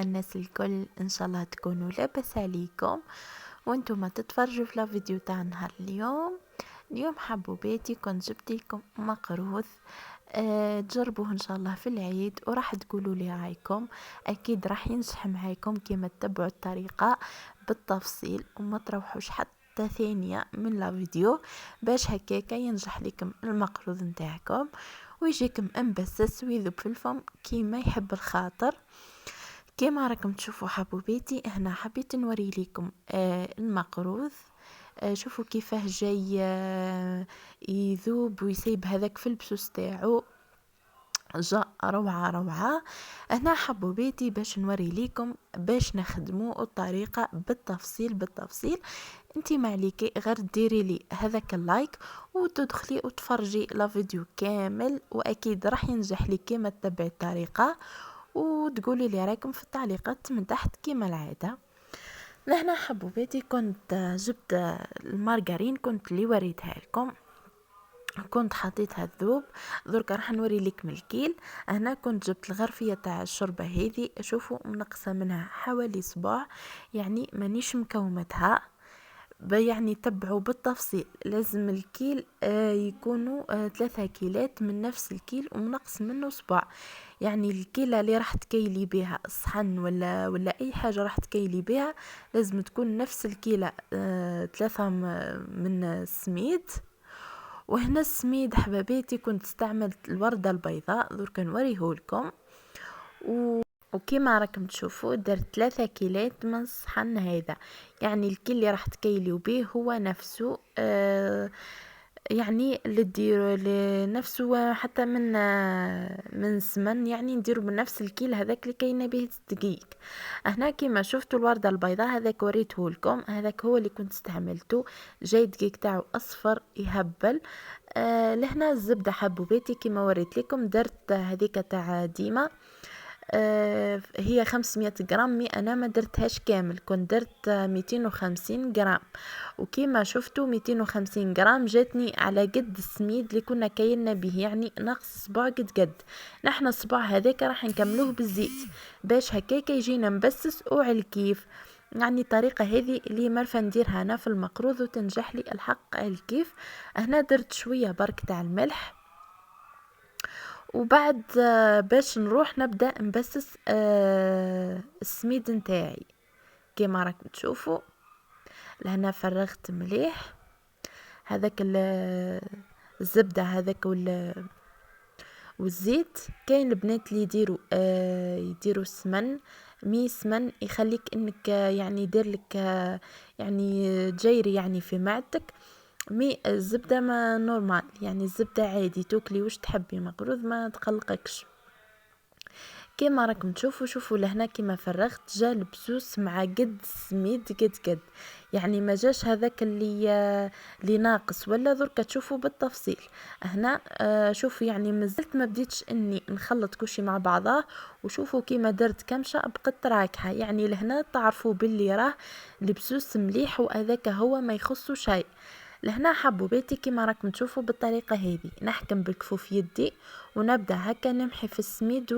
الناس الكل، ان شاء الله تكونوا لاباس عليكم وانتم تتفرجوا في الفيديو تاع نهار اليوم حبوباتي كنت جبت لكم مقروض. تجربوه ان شاء الله في العيد وراح تقولوا لي رايكم. اكيد راح ينجح معاكم كيما تتبعوا الطريقه بالتفصيل وما تروحوش حتى ثانيه من الفيديو باش هكاكا ينجح لكم المقروض نتاعكم ويجيكم مبسس ويذوب في الفم كيما يحب الخاطر. كيما راكم تشوفوا حبوباتي هنا حبيت نوري لكم المقروض. شوفوا كيفاه جاي يذوب ويسيب هذاك في البسوس تاعو، جاء روعة. هنا حبوباتي باش نوري لكم باش نخدمو الطريقة بالتفصيل. انتي ما عليكي غير ديري لي هذاك اللايك وتدخلي وتفرجي الفيديو كامل، واكيد راح ينجح لك كيما تتبعي الطريقة وتقولي لي رايكم في التعليقات من تحت كيما العادة. لهنا حبوباتي كنت جبت المارغرين كنت اللي وريتها لكم، كنت حطيتها الذوب. دركا راح نوري لكم الكيل. هنا كنت جبت الغرفية تاع الشوربة هذه، شوفوا منقصة منها حوالي صباع، يعني مانيش مكومتها. يعني تبعوا بالتفصيل، لازم الكيل يكونوا 3 كيلات من نفس الكيل ومنقص منه صباع. يعني الكيلة اللي راح تكيلي بها الصحن ولا اي حاجة راح تكيلي بها لازم تكون نفس الكيلة 3 من السميد. وهنا السميد حباباتي كنت استعملت الوردة البيضاء، دركا نوريهولكم. وكيما راكم تشوفوا درت 3 كيلات من الصحن هذا، يعني الكيل اللي راح تكيليو به هو نفسه يعني اللي ديروا لنفسه حتى من سمن، يعني نديرو بنفس الكيل هذاك اللي كاينه به الدقيق. هنا كيما شفتوا الورده البيضاء هذاك وريته لكم، هذاك هو اللي كنت استعملته، جاي الدقيق تاعو اصفر يهبل. لهنا الزبده حبوباتي كيما وريت لكم درت هذيك تاع ديما، هي 500 جرام، انا ما درتهاش كامل، كنت درت 250 جرام. وكيما شفتوا 250 جرام جاتني على قد السميد اللي كنا كايلنا به، يعني ناقص صباع قد نحنا الصباع هذاك راح نكملوه بالزيت باش هكاك يجينا مبسس وعلى الكيف. يعني الطريقة هذه اللي مرفا نديرها انا في المقروض وتنجح لي الحق على الكيف. هنا درت شوية برك تاع الملح، وبعد باش نروح نبدا نبسس السميد نتاعي كيما راكم تشوفوا. لهنا فرغت مليح هذاك الزبده هذاك والزيت. كاين البنات اللي يديروا السمن، مي سمن يخليك انك يعني يدير لك يعني جيري يعني في معدتك. مي الزبده ما نورمال، يعني الزبده عادي توكلي واش تحبي، مقروض ما تقلقكش. كيما راكم تشوفوا شوفوا لهنا كيما فرغت جا البسوس مع قد السميد قد يعني ما جاش هذاك اللي ناقص ولا. دركا تشوفوا بالتفصيل هنا شوفوا يعني مازلت ما بديتش اني نخلط كلشي مع بعضاه. وشوفوا كيما درت كمشه بقت راكحه، يعني لهنا تعرفوا باللي راه البسوس مليح وهذاك هو ما يخصو شيء. لهنا حبوباتي كيما راكم تشوفوا بالطريقه هذه نحكم بالكفوف يدي ونبدا هكا نمحي في السميد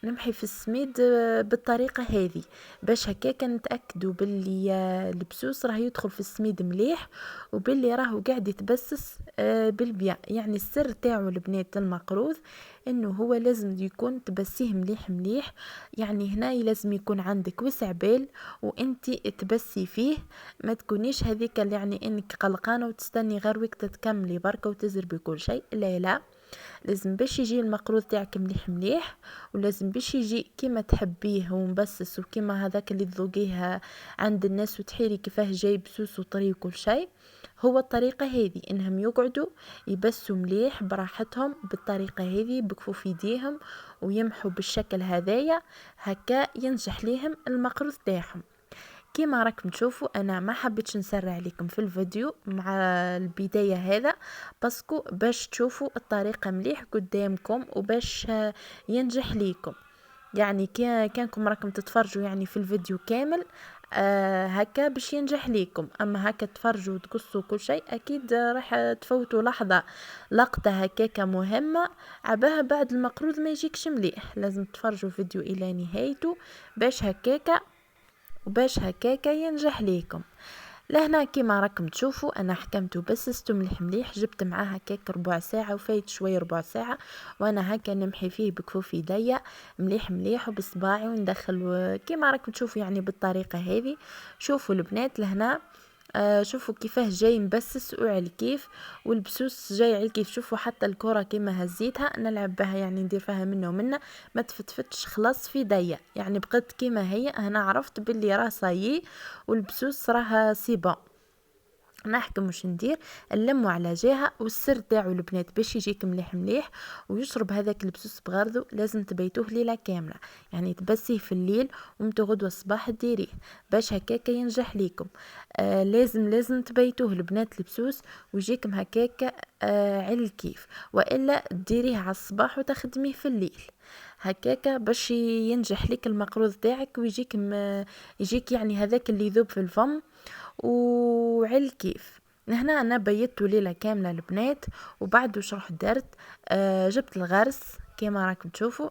نمحي في السميد بالطريقه هذه باش هكاك نتاكدوا باللي البسوس راه يدخل في السميد مليح وباللي راهو قاعد يتبسس بالبيع. يعني السر تاعو البنات المقروض انه هو لازم يكون تبسيه مليح. يعني هنا لازم يكون عندك وسع بال وانتي تبسي فيه، ما تكونيش هذيك اللي يعني انك قلقانه وتستني غير وقت تكملي بركه وتزربي كل شيء. لا لازم باش يجي المقروض تاعك مليح ولازم باش يجي كيما تحبيه ومبسس وكيما هذاك اللي تذوقيه عند الناس وتحيري كيفاه جاي بسوس وطري وكل شيء. هو الطريقة هذه انهم يقعدوا يبسوا مليح براحتهم بالطريقة هذه بكفوف يديهم ويمحوا بالشكل هذايا، هكا ينجح ليهم المقروض تاعهم. كيما راكم تشوفوا انا ما حبيتش نسرع عليكم في الفيديو مع البداية هذا باسكو باش تشوفوا الطريقة مليح قدامكم وباش ينجح ليكم. يعني كانكم راكم تتفرجوا يعني في الفيديو كامل هكا باش ينجح ليكم. اما هكا تفرجوا وتقصوا كل شيء اكيد راح تفوتوا لقطة هكاكا مهمة، عباها بعد المقروض ما يجيكش مليح. لازم تفرجوا الفيديو الى نهايته باش هكاكا ينجح ليكم. لهنا كيما راكم تشوفوا انا حكمته بسسته مليح مليح، جبت معاه هكاك ربع ساعه وفايت شويه ربع ساعه، وانا هكا نمحي فيه بكفوف يديا مليح مليح وبصباعي وندخل كيما راكم تشوفوا يعني بالطريقه هذه. شوفوا البنات لهنا شوفوا كيفاه جاي مبسس وعلى كيف، والبسوس جاي على كيف. شوفوا حتى الكرة كيما هزيتها نلعب بها يعني ندير فيها منه ومنه ما تفتفتش خلاص في يديا، يعني بقيت كيما هي. انا عرفت باللي راه صايي والبسوس راها سيبون. نحكم واش ندير، نلمو على جهه، والسر تاعو البنات باش يجيك مليح مليح ويشرب هذاك البسوس بغرضو لازم تبيتوه ليله كامله، يعني تبسيه في الليل ومتو غدوه الصباح ديريه باش هكاكا ينجح ليكم. لازم تبيتوه البنات البسوس ويجيكم هكاكا على الكيف، والا ديريه على الصباح وتخدميه في الليل هكاكا باش ينجح لك المقروض تاعك ويجيك يجيك يعني هذاك اللي يذوب في الفم وعلى الكيف. هنا انا بيته ليله كامله البنات، وبعد وش رحت درت جبت الغرس كيما راكم تشوفوا.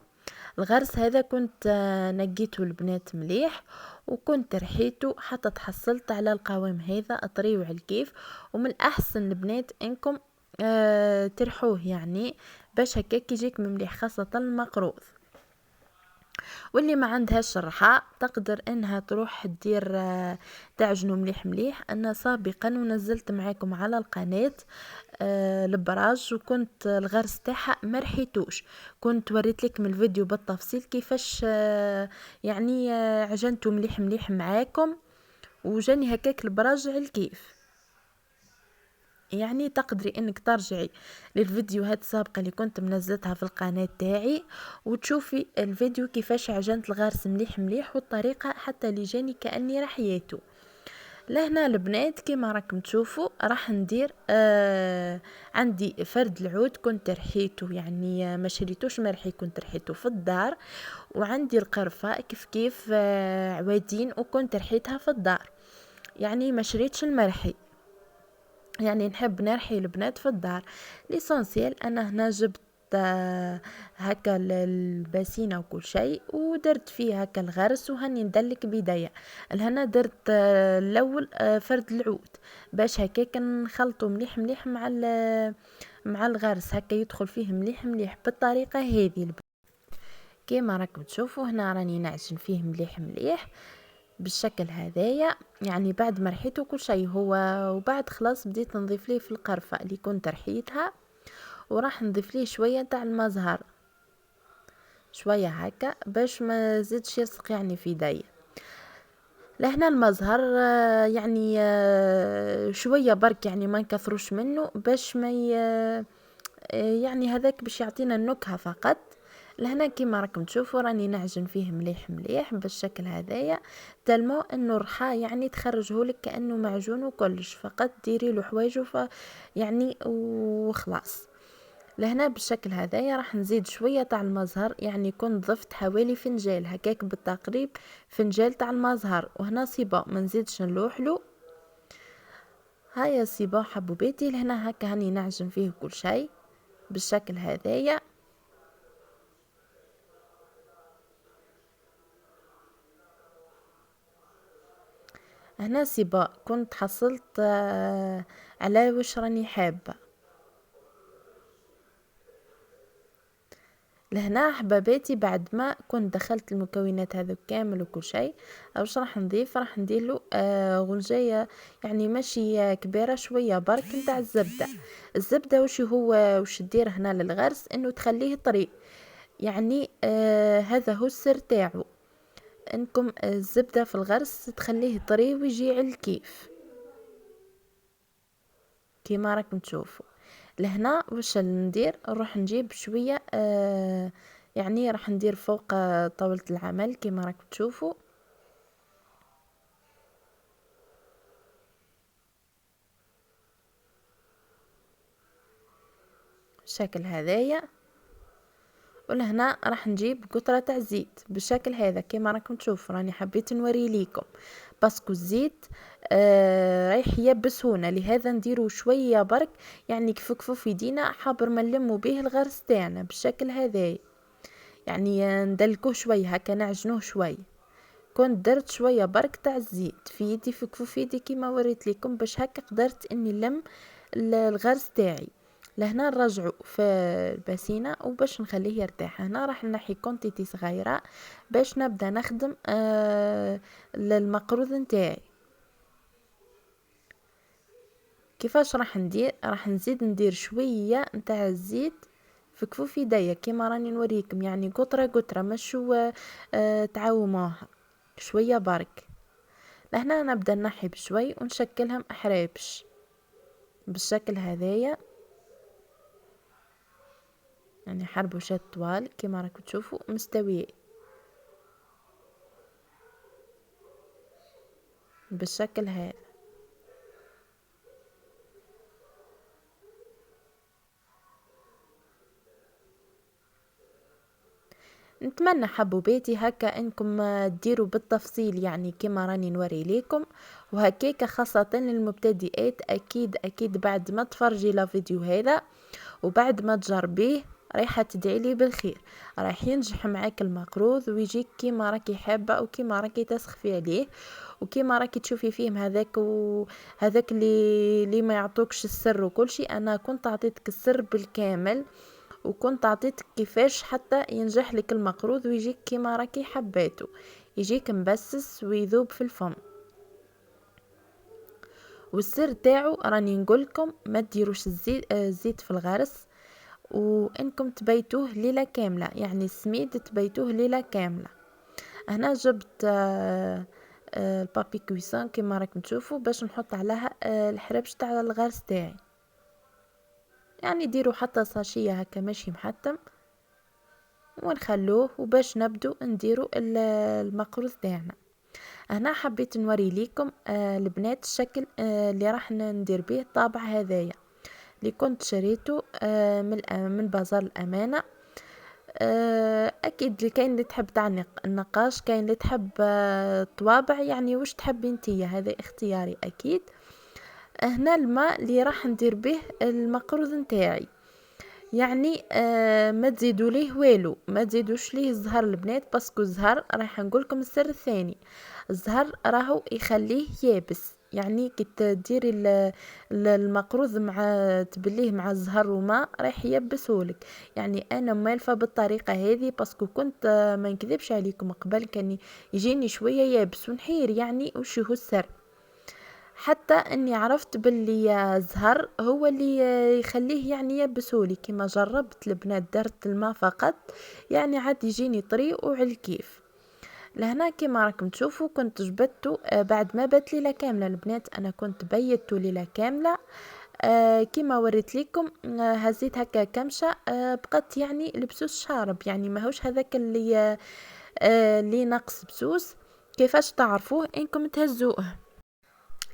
الغرس هذا كنت نقيته البنات مليح وكنت رحيته حتى تحصلت على القوام هذا اطري وعلى الكيف. ومن الاحسن البنات انكم ترحوه يعني باش هكاك يجيك مليح خاصه المقروض. واللي ما عندهاش رحاء تقدر انها تروح تدير تعجنه مليح مليح. انا سابقا ونزلت معاكم على القناة البراج، وكنت الغرس تاعها ما رحيتوش، كنت وريت لكم الفيديو بالتفصيل كيفاش يعني عجنته مليح مليح معاكم وجاني هكاك البراج على الكيف. يعني تقدري انك ترجعي للفيديوهات السابقة اللي كنت منزلتها في القناة تاعي وتشوفي الفيديو كيفاش عجنت الغرس مليح مليح والطريقة حتى اللي جاني كأني رحياته. لهنا البنات كما راكم تشوفوا راح ندير عندي فرد العود كنت رحيته، يعني ما شريتوش مرحي كنت رحيته في الدار، وعندي القرفة كيف كيف عوادين وكنت رحيتها في الدار، يعني ما شريتش المرحي، يعني نحب نرحي البنات في الدار. ليسونسيال انا هنا جبت هكا الباسينة وكل شيء ودرت فيه هكا الغرس وهني ندلك بيديا. لهنا درت الاول فرد العود باش هكاك نخلطه مليح مليح مع الغرس هكا يدخل فيه مليح مليح بالطريقة هذه. كيما راكم تشوفوا هنا راني نعجن فيه مليح مليح بالشكل هذايا، يعني بعد ما رحيته كل شيء هو. وبعد خلاص بديت نضيف ليه في القرفة اللي كنت رحيتها، وراح نضيف ليه شوية تاع المزهر شوية هكا باش ما زيدش يلصق يعني في يدي. لهنا المزهر يعني شوية برك يعني ما نكثروش منه باش ما يعني هذاك باش يعطينا النكهة فقط. لهنا كيما راكم تشوفوا راني نعجن فيه مليح مليح بالشكل هذايا تلمو انه رحاه يعني تخرجهولك كانه معجون وكلش، فقط ديري له حوايجه يعني وخلاص. لهنا بالشكل هذايا راح نزيد شويه تاع المزهر، يعني كنت ضفت حوالي فنجال هكاك بالتقريب، فنجال تاع المزهر، وهنا صيبه ما نزيدش نلوحلو. هيا صيبه حبوباتي لهنا هكا هاني نعجن فيه كل شيء بالشكل هذايا. هنا سباق كنت حصلت على وش راني حابة. لهنا حباباتي بعد ما كنت دخلت المكونات هذا كامل وكل شيء، واش راح نضيف؟ راح نديرله غنجية يعني ماشي كبيرة شوية برك نتاع الزبدة. الزبدة وش دير هنا للغرس انه تخليه طري، يعني هذا هو السر تاعو، انكم الزبدة في الغرس تخليه طري ويجي على الكيف كيما راكم تشوفوا. لهنا واش ندير؟ نروح نجيب شويه يعني راح ندير فوق طاولة العمل كيما راكم تشوفوا الشكل هذايا. ولهنا راح نجيب قطرة تاع زيت بالشكل هذا كما راكم تشوفوا. راني حبيت نوري ليكم باسكو الزيت رايح يبس هنا، لهذا نديرو شويه برك يعني كفكفو في يدينا حابر ما نلمو به الغرس تاعنا بالشكل هذايا، يعني ندلكوه شويه هكا نعجنوه شويه. كنت درت شويه برك تاع الزيت في يدي فكفو في يدي كيما وريت لكم باش هكا قدرت اني نلم الغرس تاعي. لهنا نرجعو في الباسينه وباش نخليه يرتاح. هنا راح نحي كونتيتي صغيره باش نبدا نخدم المقروض نتاعي. كيفاش راح ندير؟ راح نزيد ندير شويه نتاع الزيت في كفوف يديا كيما راني نوريكم، يعني قطره قطره مشو تعاوموها شويه برك. لهنا نبدا نحي بشوي ونشكلهم احرابش بالشكل هذايا، يعني حربوشات طوال كيما راكم تشوفوا مستويه بالشكل هذا. نتمنى حبوباتي هكا انكم تديروا بالتفصيل يعني كما راني نوري لكم، وهكاك خاصة للمبتدئات اكيد اكيد بعد ما تفرجي لا فيديو هذا وبعد ما تجربيه رايحه تدعي لي بالخير، راح ينجح معاك المقروض ويجيك كيما راكي حابه وكيما راكي تسخفي عليه وكيما راكي تشوفي فيهم. هذاك اللي ما يعطوكش السر وكل شيء، انا كنت اعطيتك السر بالكامل وكنت عطيتك كيفاش حتى ينجح لك المقروض ويجيك كيما راكي حبيته، يجيك مبسس ويذوب في الفم. والسر تاعو راني نقولكم ما تديروش الزيت في الغرس، وانكم تبيتوه ليلة كاملة، يعني السميد تبيتوه ليلة كاملة. هنا جبت البابي كويسان كما راكم تشوفوا باش نحط عليها الحرابش تاع الغرس تاعي، يعني ديروا حتى ساشية هكا ماشي محتم ونخلوه وباش نبدو نديرو المقروض تاعنا. هنا حبيت نوري ليكم البنات الشكل اللي راح ندير به الطابع هذايا اللي كنت شريته من بازار الامانه. اكيد اللي كاين اللي تحب تعلق النقاش، كاين اللي تحب طوابع، يعني واش تحبي انتيا هذا اختياري اكيد. هنا الماء اللي راح ندير به المقروض نتاعي، يعني ما تزيدوا ليه والو، ما تزيدوش ليه الزهر البنات، باسكو الزهر راح نقولكم السر الثاني، الزهر راهو يخليه يابس، يعني كي تديري المقروض مع تبليه مع الزهر وما راح يبسولك. يعني انا مالفه بالطريقه هذه باسكو كنت ما نكذبش عليكم قبل كان يجيني شويه يابس ونحير يعني وش هو السر، حتى اني عرفت باللي زهر هو اللي يخليه يعني يبسولي. كما جربت البنات درت الماء فقط يعني عاد يجيني طري وعلى الكيف. لهنا كما راكم تشوفوا كنت جبدته بعد ما بات ليلة كاملة البنات، انا كنت بيته ليلة كاملة كما وريت لكم. هزيت هكا كمشة بقت يعني البسوس شارب، يعني ماهوش هذاك اللي نقص بسوس. كيفاش تعرفوه؟ انكم تهزوه،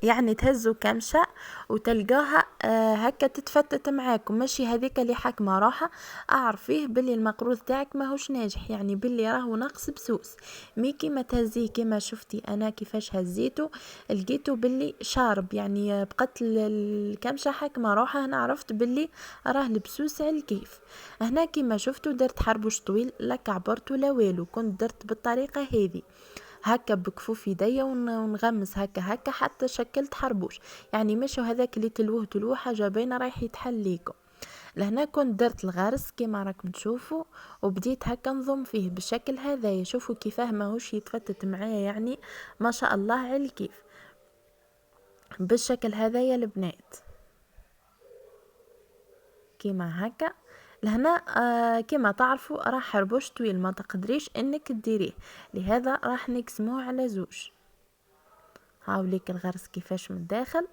يعني تهزوا كمشة وتلقاها هكا تتفتت معاكم، ماشي هذيك اللي حاكمه روحها. اعرفيه باللي المقروض تاعك ماهوش ناجح، يعني باللي راهو نقص بسوس. مي كيما تهزيه كيما شفتي انا كيفاش هزيته لقيته باللي شارب، يعني بقت الكمشة حاكمه روحها. انا عرفت باللي راه البسوس على الكيف. هنا كيما شفتوا درت حربوش طويل لا كعبرت ولا والو، كنت درت بالطريقه هذه هكا بكفوف يديا ونغمس هكا حتى شكلت حربوش، يعني ماشي هذاك اللي تلوه حاجه باينه رايح يتحل ليكم. لهنا كنت درت الغرس كما راكم تشوفوا وبديت هكا نضم فيه بالشكل هذا. شوفوا كيفاه ماهوش يتفتت معايا، يعني ما شاء الله على الكيف بالشكل هذا يا البنات كيما هكا. لهنا كما تعرفوا راح حربوش طويل ما تقدريش انك تديريه، لهذا راح نقسموه على زوج. هاوليك الغرس كيفاش من الداخل.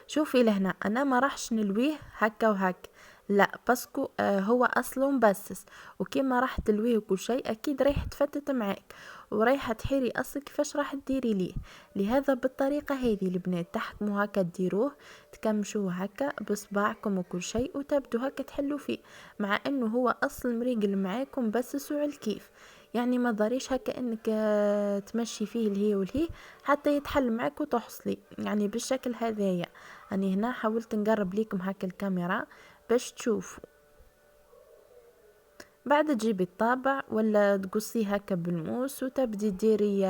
شوفي لهنا انا ما راحش نلويه هكا وهكا، لا باسكو هو اصله مبسس، وكيما راح تلويه كل شيء اكيد رايح تفتت معاك، ورايحه تحيري اصلك كيفاش راح تديري ليه. لهذا بالطريقه هذه البنات تحكموا هكا ديروه، تكمشوه هكا بصباعكم وكل شيء، وتبدو هكا تحلوا فيه، مع انه هو اصل مريقل معاكم بس على الكيف. يعني ما ضريش هكا انك تمشي فيه لهي ولهي حتى يتحل معاك وتحصلي، يعني بالشكل هذايا. اني هنا حاولت نقرب ليكم هكا الكاميرا باش تشوفوا. بعد تجيبي الطابع ولا تقصيه هكا بالموس وتبدي ديري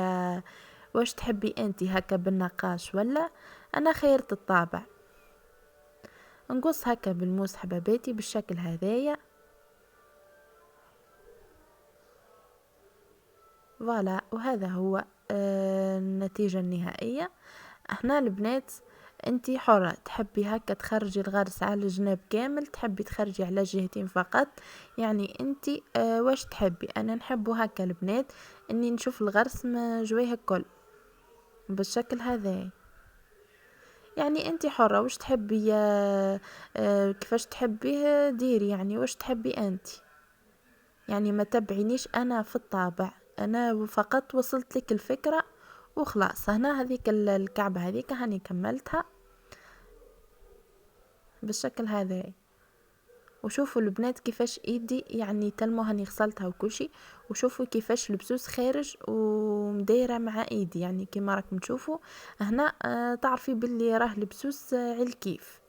واش تحبي انتي هكا بالنقاش، ولا انا خيرت الطابع. نقص هكا بالموس حباباتي بالشكل هذايا. فوالا، وهذا هو النتيجة النهائية. هنا البنات انتي حرة، تحبي هكا تخرجي الغرس على الجناب كامل، تحبي تخرجي على جهتين فقط، يعني انتي واش تحبي. انا نحبو هكا البنات اني نشوف الغرس جويه الكل بالشكل هذا. يعني انتي حرة واش تحبي كيفاش تحبيه ديري، يعني واش تحبي انتي. يعني ما تبعينيش انا في الطابع، انا فقط وصلت لك الفكرة وخلاص. هنا هذيك الكعبة هذيك هاني كملتها بالشكل هذا. وشوفوا البنات كيفاش ايدي يعني تلمو هاني غسلتها وكل شيء، وشوفوا كيفاش البسوس خارج ومدايره مع ايدي، يعني كيما راكم تشوفوا هنا تعرفي باللي راه البسوس على الكيف.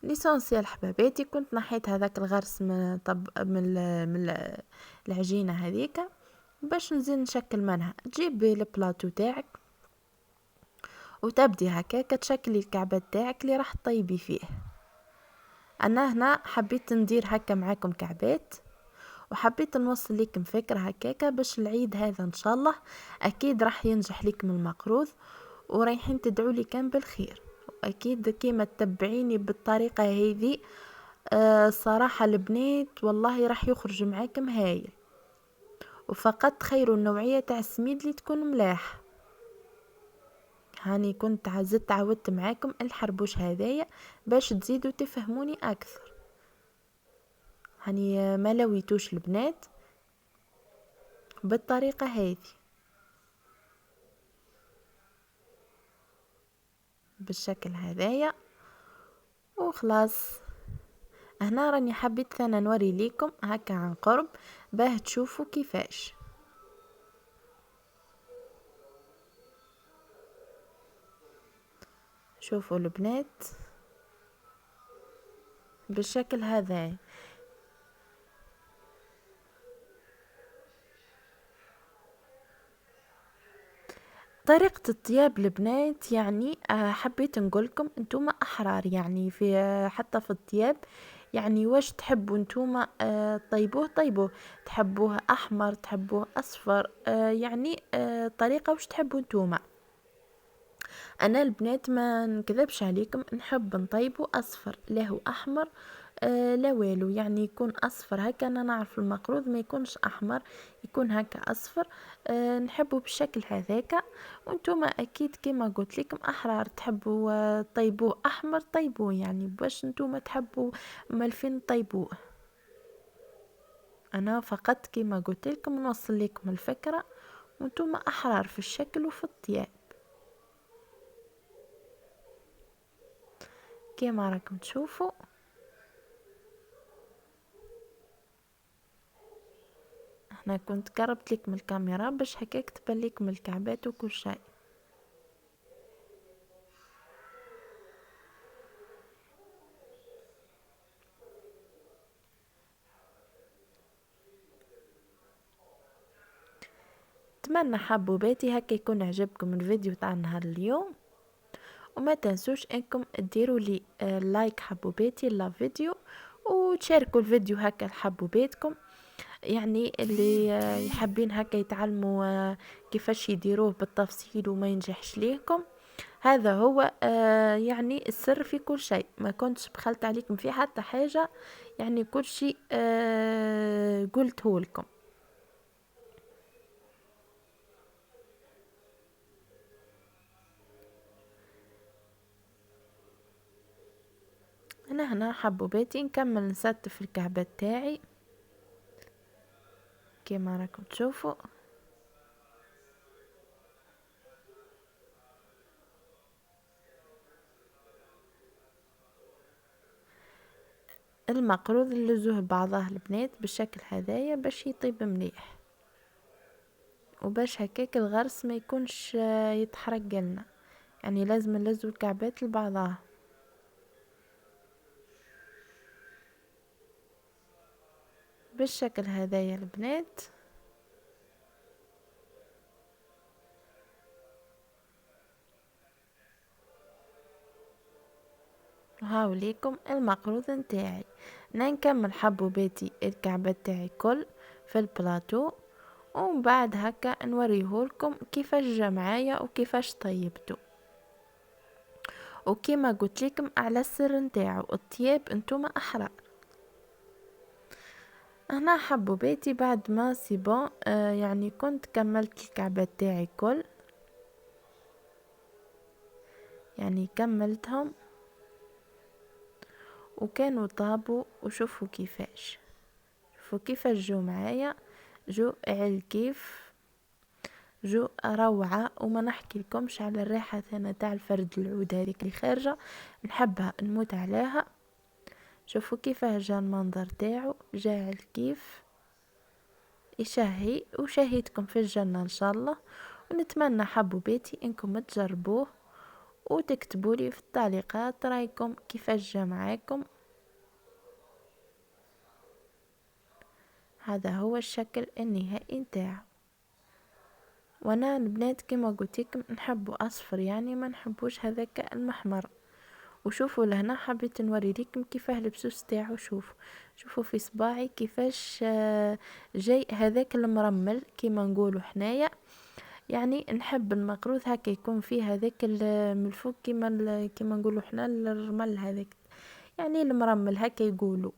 ليسونسيال حباباتي، كنت نحيت هذاك الغرس من طب من العجينه هذيك باش نزيد نشكل منها. تجيبي البلاطو تاعك وتبدي هكاك تشكلي الكعبة تاعك اللي راح تطيبي فيه. انا هنا حبيت ندير هكا معاكم كعبات، وحبيت نوصل لكم فكرة هكاكا باش العيد هذا ان شاء الله اكيد راح ينجح لكم المقروض، ورايحين تدعوا لي كان بالخير. اكيد كيما تتبعيني بالطريقة هذه صراحة البنات والله راح يخرج معاكم هايل، وفقط تخيروا النوعية تاع السميد اللي تكون ملاح. هاني كنت زدت عودت معاكم الحربوش هذايا باش تزيدوا تفهموني اكثر. هاني ما لويتوش البنات بالطريقة هذه بالشكل هذايا وخلاص. هنا راني حبيت ثاني نوري ليكم هكا عن قرب باه تشوفوا كيفاش. شوفوا البنات بالشكل هذا. طريقة الطياب البنات يعني حبيت نقولكم انتوما احرار، يعني في حتى في الطياب، يعني واش تحبوا انتوما طيبوه تحبوه احمر تحبوه اصفر يعني طريقة واش تحبوا انتوما. انا البنات ما نكذبش عليكم نحب نطيبه اصفر، لا هو احمر لا والو، يعني يكون اصفر هكا. انا نعرف المقروض ما يكونش احمر، يكون هكا اصفر نحبه بالشكل هذاك. وانتم اكيد كما قلت لكم احرار تحبوا طيبوه احمر طيبوه، يعني باش انتم تحبوا مالفين طيبوه. انا فقط كما قلت لكم نوصل لكم الفكرة، وانتم احرار في الشكل وفي الطياب كما راكم تشوفوا. انا كنت قربت لكم الكاميرا باش هكاك تبان لكم الكعبات وكل شيء. اتمنى حبوباتي هكا يكون عجبكم الفيديو تاع نهار اليوم، وما تنسوش انكم ديروا لي لايك حبوباتي للفيديو، وتشاركوا الفيديو هكا لحبوباتكم، يعني اللي يحبين هكا يتعلموا كيفاش يديروه بالتفصيل وما ينجحش ليكم. هذا هو يعني السر في كل شيء، ما كنتش بخلت عليكم في حتى حاجة، يعني كل شيء قلته لكم. هنا حبوباتي نكمل نستف الكعبة تاعي كما راكم تشوفوا. المقروض نلزوه بعضاه البنات بالشكل هذايا باش يطيب مليح، وباش هكاك الغرس ما يكونش يتحرق لنا، يعني لازم نلزو الكعبات لبعضها. بالشكل هذايا البنات. هاوليكم المقروض نتاعي. نكمل حبوباتي الكعبة تاعي كل في البلاطو، ومن بعد هكا نوريهولكم كيفاش جا معايا وكيفاش طيبته. وكما قلت لكم على السر نتاعو الطياب انتوما احرار. هنا حبوباتي بعد ما سيبون يعني كنت كملت الكعبة تاعي كل، يعني كملتهم وكانوا طابوا. وشوفوا كيفاش، شوفوا كيفاش جو معايا، جو على كيف جو روعة. وما نحكي لكمش على الريحة ثانية تاع الفرد العود هذيك اللي خارجة، نحبها نموت عليها. شوفوا كيفاه جا المنظر تاعو، جا على الكيف يشهي. وشهيتكم في الجنة ان شاء الله. ونتمنى حبوباتي انكم تجربوه وتكتبوا لي في التعليقات رايكم كيفاش جا معاكم. هذا هو الشكل النهائي نتاعو. وانا البنات كما قلت لكم نحبوا اصفر، يعني ما نحبوش هذاك المحمر. وشوفوا لهنا حبيت نوري لكم كيفاه البسوس تاعو. شوفوا في صباعي كيفاش جاي هذاك المرمل كيما نقولوا حنايا. يعني نحب المقروض هكا يكون فيه هذاك الملفوق كيما نقولوا حنا الرمل هذاك، يعني المرمل هكا يقولوا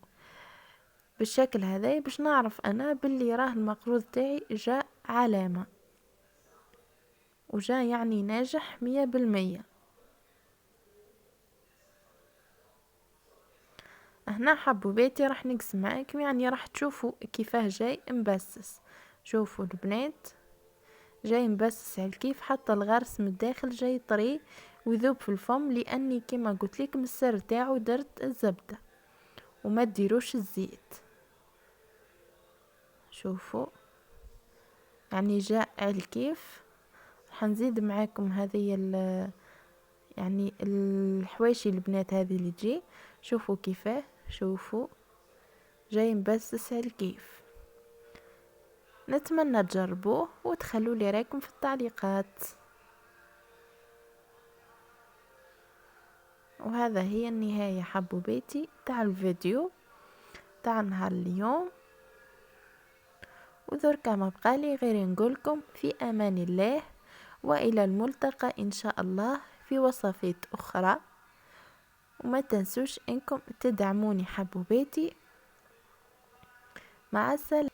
بالشكل هذا، باش نعرف انا باللي راه المقروض تاعي جاء علامة وجاء يعني ناجح 100%. هنا حبوباتي راح نقسم معاكم، يعني راح تشوفوا كيفاه جاي مبسس. شوفوا البنات جاي مبسس على كيف، حتى الغرس من الداخل جاي طري ويذوب في الفم، لاني كما قلت لكم السر تاعو درت الزبدة وما تديروش الزيت. شوفوا يعني جاء على كيف. حنزيد معاكم هذه يعني الحواشي البنات هذه اللي تجي. شوفوا كيفاه، شوفوا جاي مبسس على كيف. نتمنى تجربوه وتخلوا لي رايكم في التعليقات. وهذا هي النهاية حبوباتي تاع الفيديو تاع نهار اليوم. وذركا ما بقالي غير نقولكم في امان الله، والى الملتقى ان شاء الله في وصفات اخرى. وما تنسوش انكم تدعموني حبوباتي. مع السلامة.